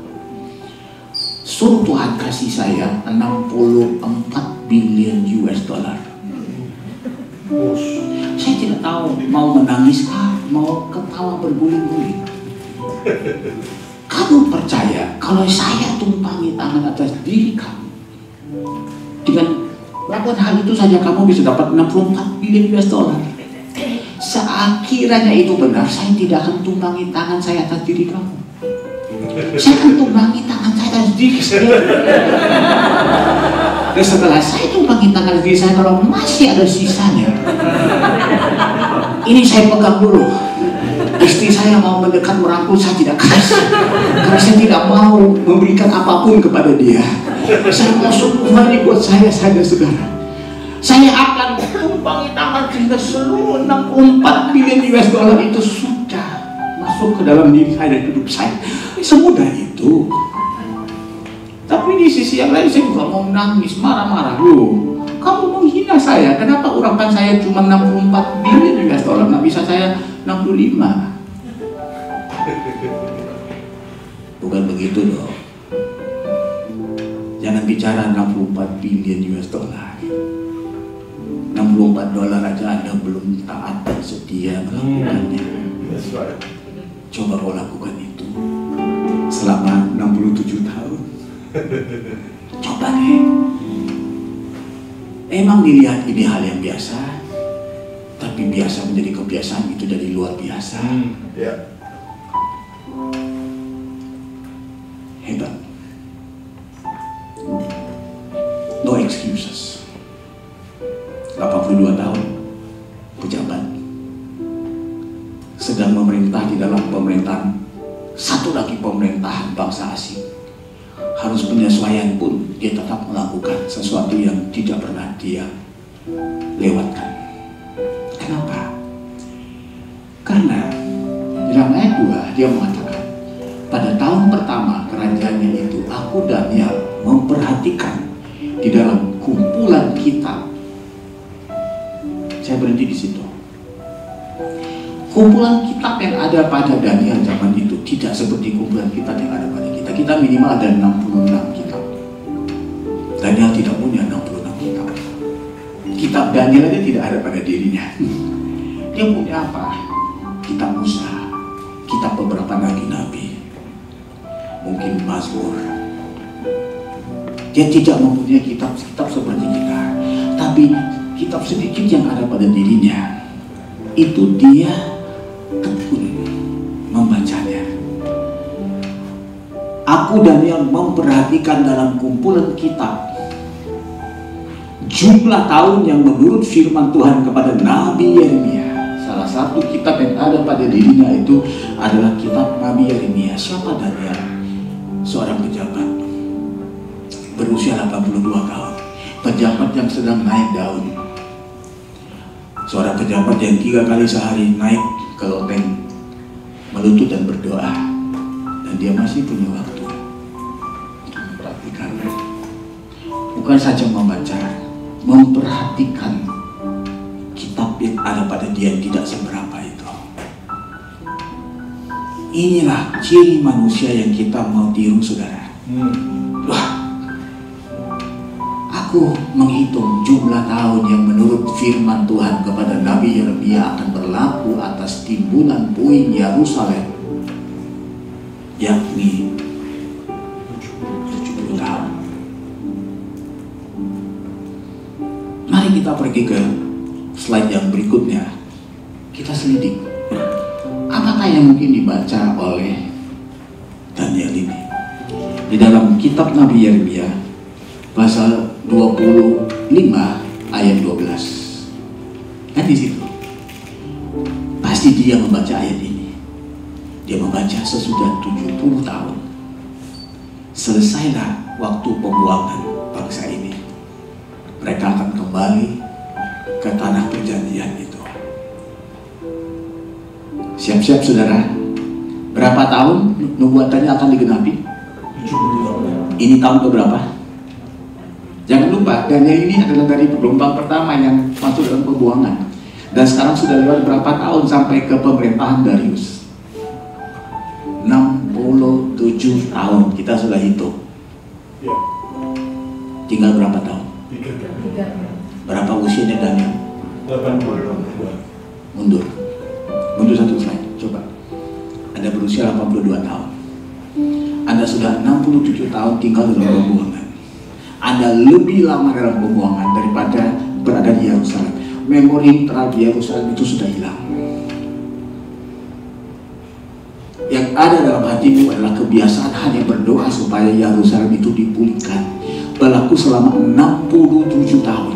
Suruh Tuhan kasih saya 64 billion US dollar. Saya tidak tahu mau menangis kah, mau ketawa berguling-guling. Kamu percaya kalau saya tumpangi tangan atas diri kamu, dengan melakukan hal itu saja kamu bisa dapat 64 billion US dollar? Sekiranya itu benar, saya tidak akan tumpangi tangan saya atas diri kamu. Saya akan tumpangi tangan saya atas diri sendiri. Dan setelah saya tumpangi tangan diri saya, kalau masih ada sisanya, ini saya pegang dulu. Istri saya mau mendekat merangkul, saya tidak kasih, karena saya tidak mau memberikan apapun kepada dia. Saya mau kembali buat saya saja, saudara. Saya akan tumpangi tangan sehingga seluruh 64 billion US dollar itu sudah masuk ke dalam diri saya dan hidup saya. Semudah itu. Tapi di sisi yang lain saya juga mau nangis, marah-marah. Loh, kamu menghina saya. Kenapa urapan saya cuma 64 billion US dollar, nggak bisa saya 65? Bukan begitu dong. Jangan bicara 64 billion US dollar. 64 dolar aja Anda belum taat dan setia melakukannya. Coba kau lakukan itu selama 67 tahun. Coba deh. Emang dilihat ini hal yang biasa, tapi biasa menjadi kebiasaan itu jadi luar biasa. Hebat. No excuses. 82 tahun pejabat, sedang memerintah di dalam pemerintahan, satu lagi pemerintahan bangsa asing. Harus penyesuaian pun dia tetap melakukan sesuatu yang tidak pernah dia lewatkan. Kenapa? Karena dalam ayat 2 dia mengatakan, pada tahun pertama kerajaannya itu, aku Daniel memperhatikan di dalam kumpulan kitab. Saya berhenti di situ. Kumpulan kitab yang ada pada Daniel zaman itu tidak seperti kumpulan kitab yang ada pada kita. Kita minimal ada 66 kitab. Daniel tidak punya 66 kitab. Kitab Daniel aja tidak ada pada dirinya. Dia punya apa? Kitab Musa, kitab beberapa nabi-nabi, mungkin Mazmur. Dia tidak mempunyai kitab-kitab seperti kita. Tapi kitab sedikit yang ada pada dirinya, itu dia tekun membacanya. Aku Daniel memperhatikan dalam kumpulan kitab jumlah tahun yang menurut firman Tuhan kepada Nabi Yeremia. Salah satu kitab yang ada pada dirinya itu adalah kitab Nabi Yeremia. Siapa Daniel? Seorang pejabat berusia 82 tahun. Pejabat yang sedang naik daun. Seorang pejabat yang 3 kali sehari naik ke loteng, melutut dan berdoa, dan dia masih punya waktu untuk memperhatikan. Bukan saja membaca, memperhatikan kitab yang ada pada dia yang tidak seberapa itu. Inilah ciri manusia yang kita mau tiru, saudara. Wah, aku menghitung jumlah tahun yang menurut firman Tuhan kepada Nabi Yeremia akan berlaku atas timbunan puing Yerusalem, yakni 70 tahun. Mari kita pergi ke slide yang berikutnya. Kita selidik apakah yang mungkin dibaca oleh Daniel ini. Di dalam kitab Nabi Yeremia pasal 25 ayat 12. Dan di situ pasti dia membaca ayat ini. Dia membaca sesudah 70 tahun. Selesailah waktu pembuangan bangsa ini. Mereka akan kembali ke tanah perjanjian itu. Siap-siap saudara. Berapa tahun nubuatannya akan digenapi? 70. Ini tahun keberapa? Jangan lupa, Daniel ini adalah dari gelombang pertama yang masuk dalam pembuangan. Dan sekarang sudah lewat berapa tahun sampai ke pemerintahan Darius? 67 tahun, kita sudah hitung. Tinggal berapa tahun? 3. Berapa usianya Daniel? 82. Mundur satu slide, coba. Anda berusia 82 tahun. Anda sudah 67 tahun tinggal dalam pembuangan. Anda lebih lama dalam pembuangan daripada berada di Yerusalem. Memori terhadap Yerusalem itu sudah hilang. Yang ada dalam hatimu adalah kebiasaan hanya berdoa supaya Yerusalem itu dipulihkan. Berlaku selama 67 tahun.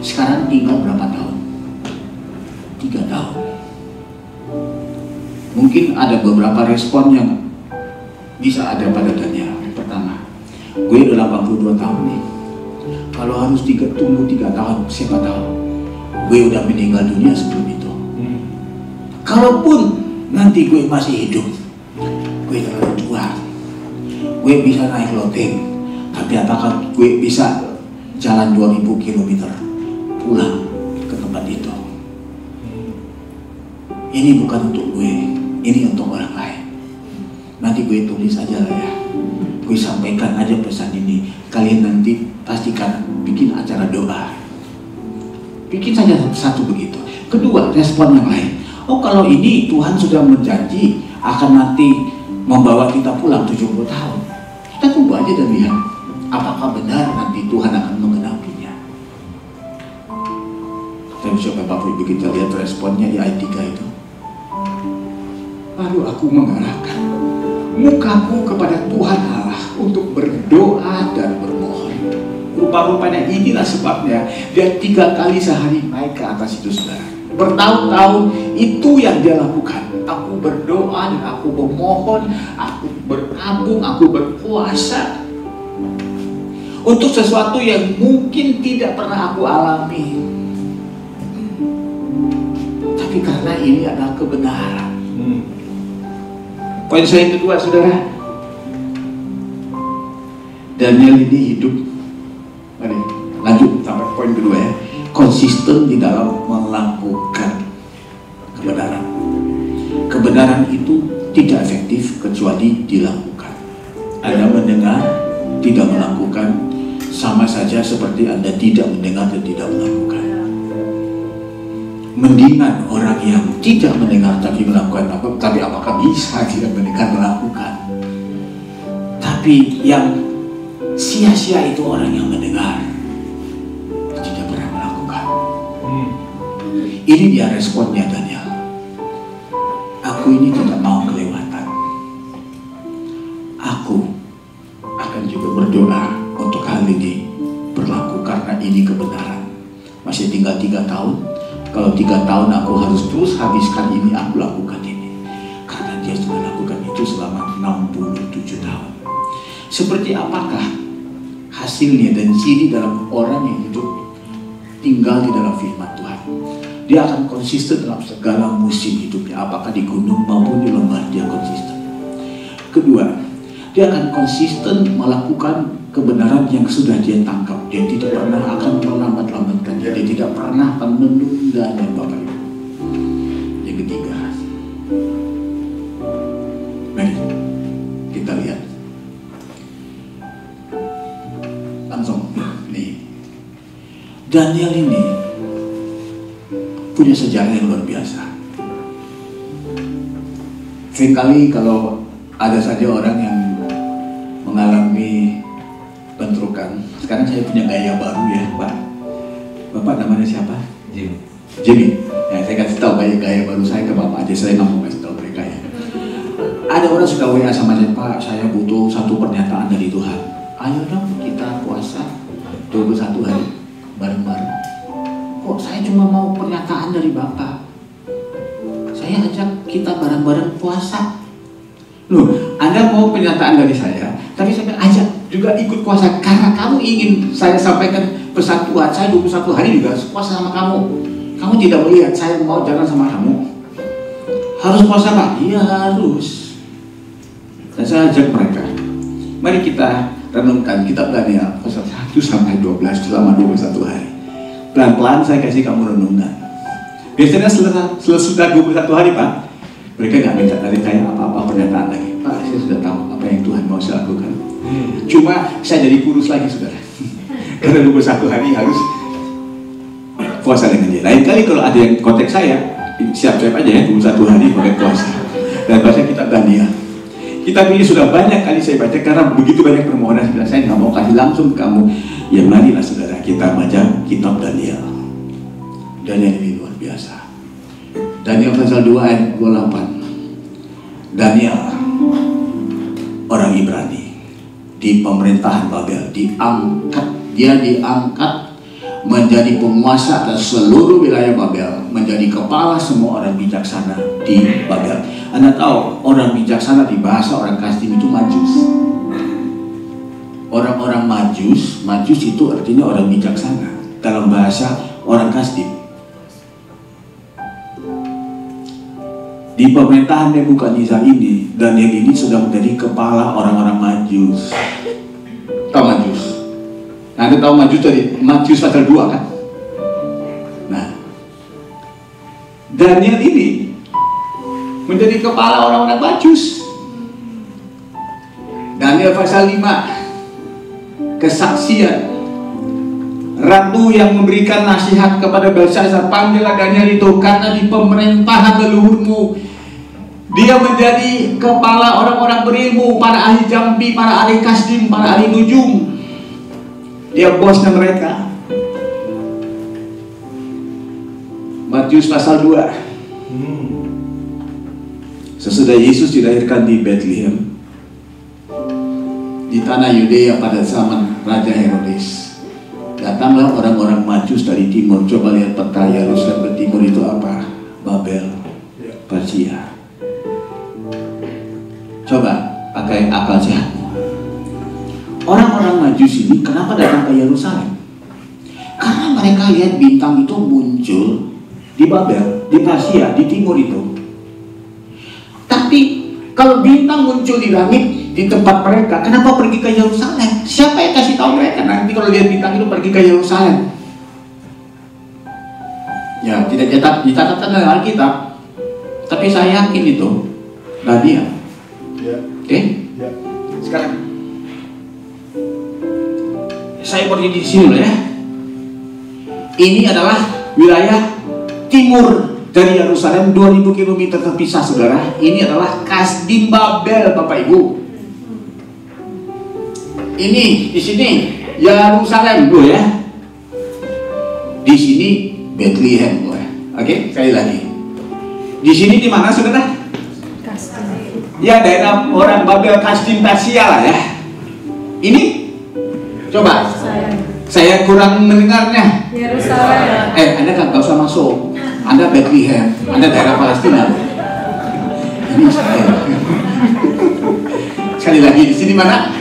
Sekarang tinggal berapa tahun? 3 tahun. Mungkin ada beberapa respon yang bisa ada pada Daniel. Pertama, gue udah 82 tahun nih. Kalau harus tunggu 3 tahun, siapa tahu gue udah meninggal dunia sebelum itu. Kalaupun nanti gue masih hidup, gue terlalu tua. Gue bisa naik loteng, tapi apakah gue bisa jalan 2000 km pulang ke tempat itu? Ini bukan untuk gue, ini untuk orang lain. Nanti gue tulis aja lah ya. Gue sampaikan aja pesan ini. Kalian nanti pastikan bikin acara doa. Bikin saja satu begitu. Kedua, respon yang lain. Oh, kalau ini Tuhan sudah menjanji akan nanti membawa kita pulang 70 tahun. Kita tunggu aja dan lihat apakah benar nanti Tuhan akan menggenapinya. Saya coba Bapak Ibu kita lihat responnya di ayat 3 itu. Lalu aku mengarahkan mukaku kepada Tuhan Allah untuk berdoa dan bermohon. Rupa-rupanya inilah sebabnya dia 3 kali sehari naik ke atas itu, saudara. Bertahun-tahun itu yang dia lakukan. Aku berdoa dan aku memohon, aku bertabung, aku berpuasa untuk sesuatu yang mungkin tidak pernah aku alami. Tapi karena ini adalah kebenaran. Poin saya yang kedua, saudara. Daniel ini hidup. Mari. konsisten di dalam melakukan kebenaran. Kebenaran itu tidak efektif kecuali dilakukan. Anda mendengar, tidak melakukan, sama saja seperti Anda tidak mendengar dan tidak melakukan. Mendingan orang yang tidak mendengar tapi melakukan, tapi apakah bisa tidak mendengar melakukan? Tapi yang sia-sia itu orang yang mendengar tidak pernah melakukan. Ini dia responnya Daniel. Aku ini tidak mau kelewatan. Aku akan juga berdoa untuk hal ini berlaku karena ini kebenaran. Masih tinggal 3 tahun. Kalau 3 tahun aku harus terus habiskan ini, aku lakukan ini. Karena dia sudah lakukan itu selama 67 tahun. Seperti apakah hasilnya dan ciri dalam orang yang hidup tinggal di dalam firman Tuhan? Dia akan konsisten dalam segala musim hidupnya, apakah di gunung maupun di lembah dia konsisten. Kedua, dia akan konsisten melakukan kebenaran yang sudah dia tangkap. Dia tidak pernah akan melambat-lambatkan, dia tidak pernah akan menundanya, Bapak Ibu. Yang ketiga, mari kita lihat langsung nih. Daniel ini punya sejarah yang luar biasa. Seringkali kalau ada saja orang yang mengalami bentrokan. Sekarang saya punya gaya baru ya, Pak. Bapak namanya siapa? Jimmy. Ya, saya kasih tahu gaya baru saya ke Bapak aja. Saya nggak mau kasih tahu mereka ya. Ada orang suka WA sama saya, Pak, saya butuh satu pernyataan dari Tuhan. Ayo dong kita puasa 21 hari bareng-bareng. Kok saya cuma mau pernyataan dari Bapak? Saya ajak kita bareng-bareng puasa. Loh, Anda mau pernyataan dari saya, tapi saya ajak juga ikut puasa karena kamu ingin saya sampaikan pesan Tuhan. Saya 21 hari juga puasa sama kamu. Kamu tidak melihat saya mau jalan sama kamu. Harus puasa, Pak? Iya, harus. Dan saya ajak mereka. Mari kita renungkan kitab Daniel pasal 1 sampai 12 selama 21 hari. Pelan-pelan saya kasih kamu renungan. Biasanya sudah 21 hari, Pak, mereka nggak minta dari saya apa-apa pernyataan lagi. Pak, saya sudah tahu apa yang Tuhan mau saya lakukan. Cuma saya jadi kurus lagi, saudara. Karena 21 hari harus puasa dengan dia. Lain kali kalau ada yang kontak saya, siap-siap aja ya, 21 hari pakai puasa. Dan baca kitab Daniel. Kitab ini sudah banyak kali saya baca karena begitu banyak permohonan. Saya nggak mau kasih langsung ke kamu. Ya marilah saudara kita baca kitab Daniel. Daniel ini luar biasa. Daniel pasal 2 ayat 28. Daniel, orang Ibrani, di pemerintahan Babel, dia diangkat menjadi penguasa atas seluruh wilayah Babel, menjadi kepala semua orang bijaksana di Babel. Anda tahu orang bijaksana di bahasa orang Kasdim itu Majus. Orang-orang Majus itu artinya orang bijaksana dalam bahasa orang Kasdim. Di pemerintahan Nebukadnezar ini, Daniel ini sudah menjadi kepala orang-orang Majus. Tahu Majus? Nah, Anda tahu Majus dari Majus pasal 2 kan? Nah, Daniel ini menjadi kepala orang-orang Majus. Daniel pasal 5, kesaksian. Ratu yang memberikan nasihat kepada Belshazzar, panggillah Daniel itu karena di pemerintahan leluhurmu dia menjadi kepala orang-orang berilmu, para ahli jambi, para ahli kasdim, para ahli nujum. Dia bosnya mereka. Matius pasal 2. Sesudah Yesus dilahirkan di Bethlehem, di tanah Yudea pada zaman Raja Herodes, datanglah orang-orang Majus dari timur. Coba lihat peta Yerusalem ke timur itu apa? Babel, Persia. Coba pakai akal sehatmu. Orang-orang Majus ini kenapa datang ke Yerusalem? Karena mereka lihat bintang itu muncul di Babel, di Persia, di timur itu. Tapi kalau bintang muncul di langit di tempat mereka, kenapa pergi ke Yerusalem? Siapa yang kasih tahu mereka nanti kalau lihat bintang itu pergi ke Yerusalem? Ya, tidak dicatatkan dalam Alkitab, tapi saya yakin itu Daniel. Oke? Sekarang saya berdiri di sini loh ya. Ini adalah wilayah timur dari Yerusalem, 2000 km terpisah, saudara. Ini adalah Kasdim Babel, Bapak Ibu. Ini di sini Yerusalem, Bu ya. Di sini Bethlehem, Bu ya. Oke, sekali lagi. Di sini di mana, saudara? Ya, daerah orang Babel, Kasdim Persia lah ya. Ini coba. Saya kurang mendengarnya.
Yerusalem.
Anda kan gak usah masuk. Anda Bethlehem, Anda daerah Palestina. Ini saya. Sekali lagi, di sini mana?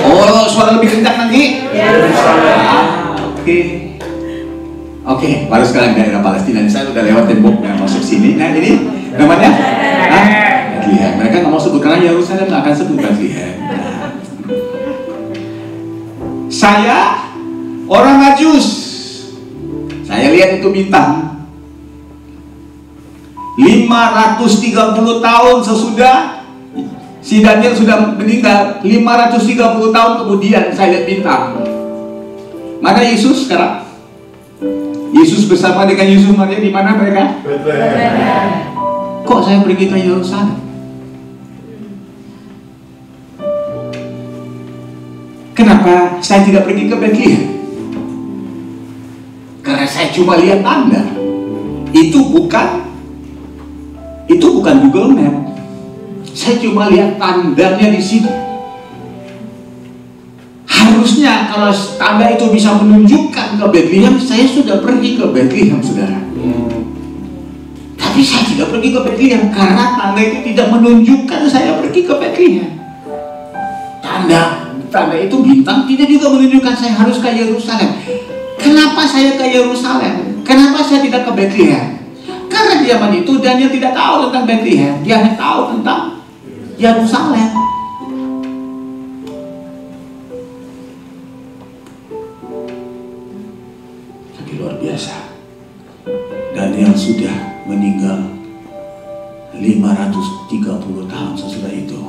Oh, suara lebih kencang lagi. Oke, baru sekarang daerah Palestina. Saya udah lewat temboknya masuk sini. Nah, ini namanya Bethlehem. Mereka nggak mau sebut karena Yerusalem nggak akan sebut Bethlehem. Saya orang Majus. Saya lihat itu bintang. 530 tahun sesudah si Daniel sudah meninggal, 530 tahun kemudian saya lihat bintang. Mana Yesus sekarang? Yesus bersama dengan Yusuf Maria di mana mereka? Kok saya pergi ke Yerusalem? Kenapa saya tidak pergi ke Bethlehem? Karena saya cuma lihat tanda. Itu bukan Google Map. Saya cuma lihat tandanya di sini. Harusnya kalau tanda itu bisa menunjukkan ke Bethlehem, saya sudah pergi ke Bethlehem, saudara. Tapi saya tidak pergi ke Bethlehem karena tanda itu tidak menunjukkan saya pergi ke Bethlehem. Tanda itu bintang tidak juga menunjukkan saya harus ke Yerusalem. Kenapa saya ke Yerusalem? Kenapa saya tidak ke Bethlehem? Karena di zaman itu Daniel tidak tahu tentang Bethlehem, dia hanya tahu tentang Yerusalem. Tapi luar biasa, Daniel sudah meninggal 530 tahun sesudah itu.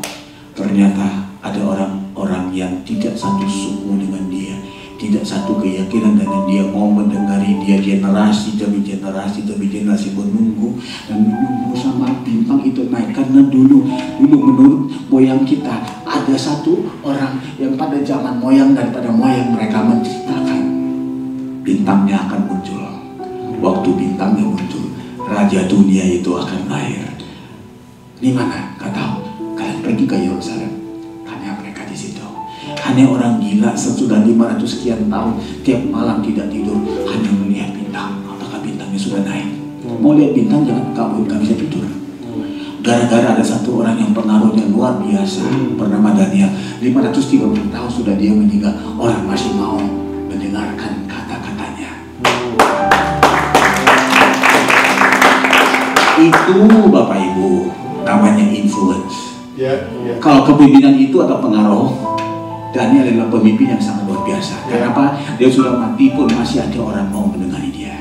Ternyata ada orang-orang yang tidak satu suku dengan dia, tidak satu keyakinan dengan dia, mau mendengari dia, generasi demi generasi menunggu dan menunggu sama bintang itu naik. Karena dulu menurut moyang kita ada satu orang yang pada zaman moyang daripada moyang mereka menceritakan bintangnya akan muncul. Waktu bintangnya muncul, raja dunia itu akan lahir. Di mana? Gak tahu. Kalian pergi ke Yerusalem, hanya mereka di situ. Hanya orang gila sesudah 500 sekian tahun tiap malam tidak tidur hanya melihat bintang. Apakah bintangnya sudah naik? Mau lihat bintang jangan kamu gak bisa tidur. Gara-gara ada satu orang yang pengaruhnya luar biasa bernama Daniel. 530 tahun sudah dia meninggal, orang masih mau mendengarkan kata-katanya. Itu Bapak Ibu namanya influence. Kalau kepemimpinan itu atau pengaruh, Daniel adalah pemimpin yang sangat luar biasa. Kenapa? Dia sudah mati pun masih ada orang mau mendengari dia.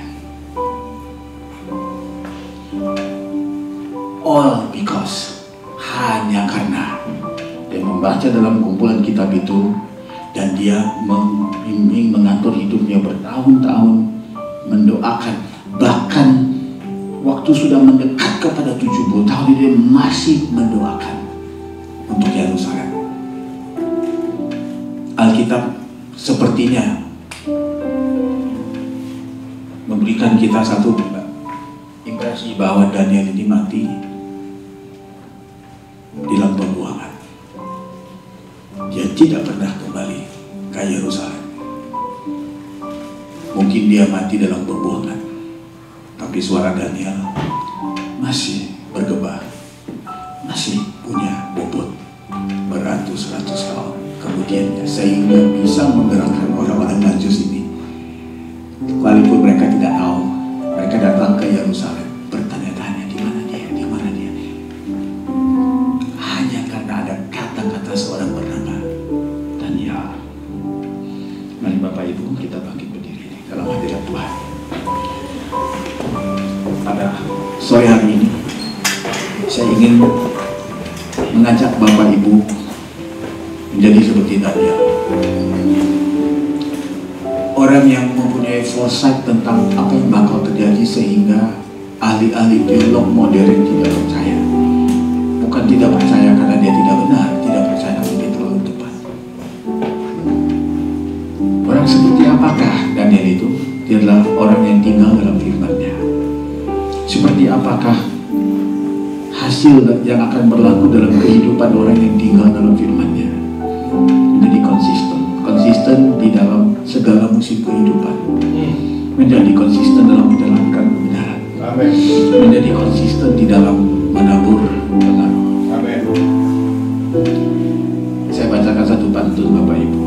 All because hanya karena dia membaca dalam kumpulan kitab itu dan dia membimbing mengatur hidupnya bertahun-tahun, mendoakan, bahkan waktu sudah mendekat kepada 70 tahun dia masih mendoakan untuk Yerusalem. Alkitab sepertinya memberikan kita satu impresi bahwa Daniel ini mati di dalam pembuangan. Dia tidak pernah kembali ke Yerusalem. Mungkin dia mati dalam pembuangan, tapi suara Daniel masih bergema, masih punya bobot beratus-ratus tahun kemudiannya, sehingga bisa menggerakkan orang-orang Majus ini. Walaupun mereka tidak tahu, mereka datang ke Yerusalem bertanya-tanya di mana dia, di mana dia. Hanya karena ada kata-kata seorang bernama Daniel. Mari Bapak Ibu kita bangkit berdiri dalam hadirat Tuhan. sore hari ini saya ingin mengajak Bapak Ibu menjadi seperti Daniel, orang yang mempunyai foresight tentang apa yang bakal terjadi, sehingga ahli-ahli teolog modern tidak percaya. Bukan tidak percaya karena dia tidak benar, tidak percaya karena dia terlalu tepat. Orang seperti apakah Daniel itu? Dia adalah orang yang tinggal dalam firman-Nya. Seperti apakah hasil yang akan berlaku dalam kehidupan orang yang tinggal dalam firman-Nya? Menjadi konsisten di dalam segala musim kehidupan, menjadi konsisten dalam menjalankan kebenaran, menjadi konsisten di dalam menabur pengaruh. Saya bacakan satu pantun Bapak Ibu.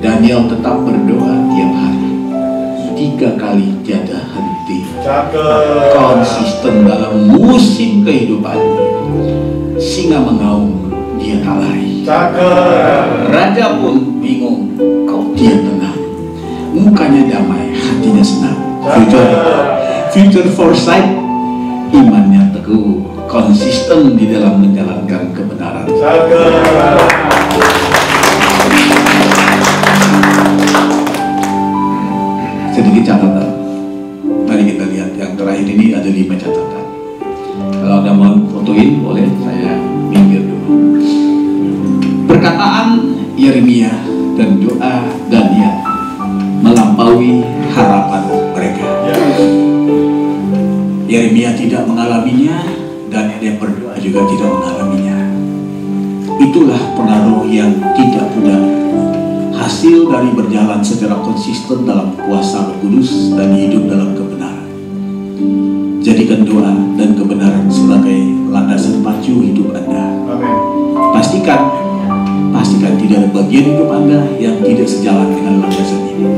Daniel tetap berdoa tiap hari, 3 kali tiada henti. Konsisten dalam musim kehidupan. Singa mengaum, dia tak lari. Raja pun bingung, kok dia tenang. Mukanya damai, hatinya senang. Future foresight, imannya teguh, konsisten di dalam menjalankan kebenaran. Sedikit catatan. Mari kita lihat yang terakhir ini ada 5 catatan. Kalau Anda mau fotoin boleh, saya minggir dulu. Perkataan Yeremia dan doa Daniel melampaui harapan mereka. Yeremia tidak mengalaminya, Daniel yang berdoa juga tidak mengalaminya. Itulah pengaruh yang tidak pudar, hasil dari berjalan secara konsisten dalam kuasa Roh Kudus dan hidup dalam kebenaran. Jadikan doa dan kebenaran sebagai landasan pacu hidup Anda. Pastikan tidak ada bagian hidup Anda yang tidak sejalan dengan landasan ini.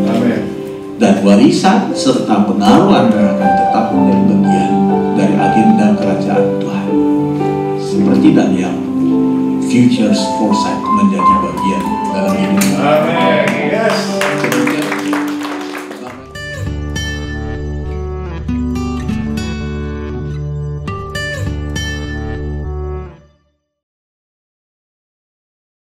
Dan warisan serta pengaruh Anda akan tetap menjadi bagian dari agenda kerajaan Tuhan. Seperti Daniel, futures foresight menjadi